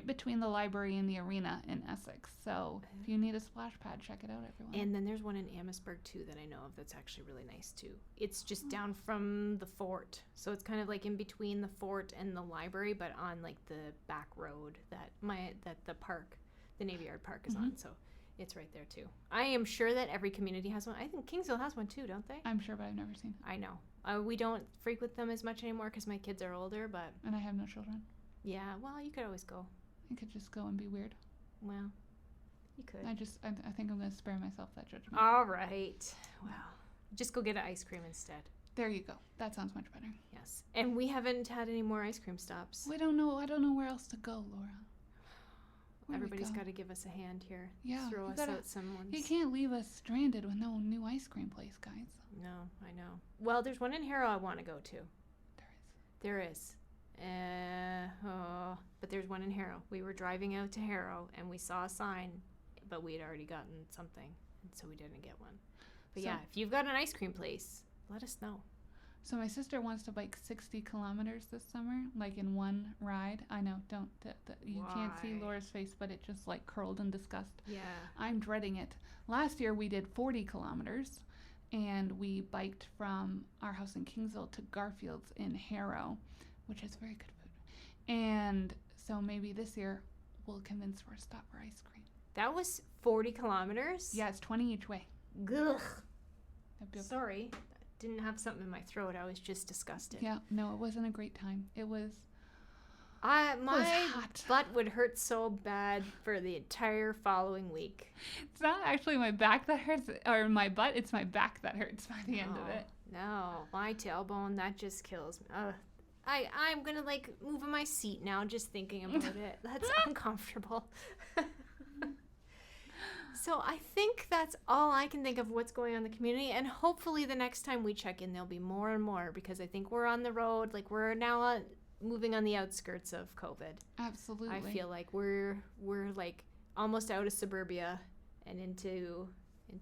between the library and the arena in Essex. So if you need a splash pad, check it out, everyone. And then there's one in Amherstburg too that I know of that's actually really nice too. It's just down from the fort, so it's kind of like in between the fort and the library, but on like the back road that the park, the Navy Yard Park is on. So it's right there too. I am sure that every community has one. I think Kingsville has one too, don't they? I'm sure, but I've never seen it. I know. We don't frequent them as much anymore because my kids are older, but And I have no children. yeah, well, you could always go. I could just go and be weird. Well, you could. I think I'm going to spare myself that judgment. All right. Well, just go get an ice cream instead. There you go. That sounds much better. Yes. And we haven't had any more ice cream stops. We don't know. I don't know where else to go, Laura. Where do we Everybody's go? got to give us a hand here. Yeah, Throw you us gotta- out some ones. You can't leave us stranded with no new ice cream place, guys. No, I know. Well, there's one in Harrow I want to go to. There is. There is. But there's one in Harrow. We were driving out to Harrow and we saw a sign, but we had already gotten something, and so we didn't get one. But So- yeah, if you've got an ice cream place, let us know. So my sister wants to bike 60 kilometers this summer, like in one ride. I know, don't. You can't see Why? Laura's face, but it just like curled in disgust. Yeah. I'm dreading it. Last year we did 40 kilometers, and we biked from our house in Kingsville to Garfield's in Harrow, which has very good food. And so maybe this year we'll convince her to stop for ice cream. That was 40 kilometers? Yeah, it's 20 each way. Ugh. That'd be okay. Sorry. Didn't have something in my throat. I was just disgusted. Yeah, no, it wasn't a great time. It was My hot. butt would hurt so bad for the entire following week. It's not actually my back that hurts, or my butt. It's my back that hurts by the end of it. No, my tailbone, that just kills me. I'm going to like move in my seat now just thinking about it. That's uncomfortable. So I think that's all I can think of what's going on in the community. And hopefully the next time we check in, there'll be more and more, because I think we're on the road. Like we're now moving on the outskirts of COVID. Absolutely. I feel like we're like almost out of suburbia and into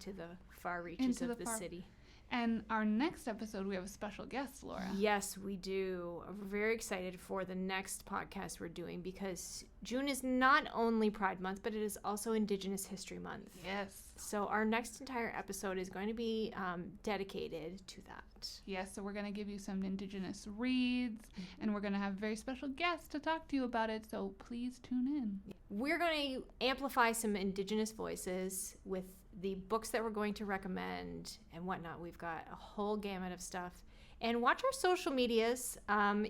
the far reaches of the city. And our next episode, we have a special guest, Laura. Yes, we do. I'm very excited for the next podcast we're doing, because June is not only Pride Month, but it is also Indigenous History Month. Yes. So our next entire episode is going to be dedicated to that. Yes, so we're going to give you some Indigenous reads, and we're going to have a very special guest to talk to you about it, so please tune in. We're going to amplify some Indigenous voices with the books that we're going to recommend and whatnot. We've got a whole gamut of stuff. And watch our social medias.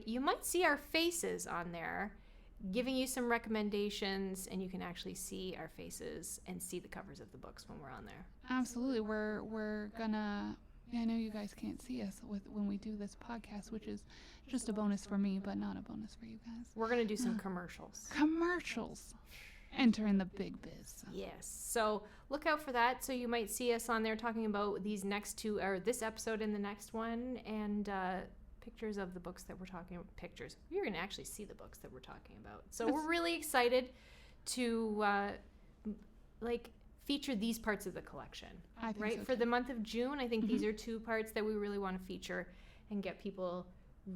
You might see our faces on there, giving you some recommendations, and you can actually see our faces and see the covers of the books when we're on there. Absolutely. We're gonna. I know you guys can't see us when we do this podcast, which is just a bonus for me, but not a bonus for you guys. We're going to do some commercials. Commercials. Entering the big biz. Yes. So look out for that. So you might see us on there talking about these next two, or this episode and the next one, and pictures of the books that we're talking about. Pictures. You're going to actually see the books that we're talking about. So we're really excited to feature these parts of the collection. I think right? so, For too. the month of June, I think these are two parts that we really want to feature and get people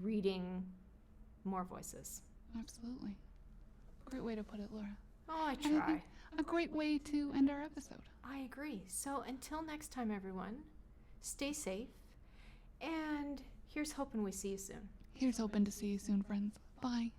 reading more voices. Absolutely. Great way to put it, Laura. Oh, I And I try. think a great way to end our episode. I agree. So until next time, everyone, stay safe. And here's hoping we see you soon. Here's hoping to see you soon, friends. Bye.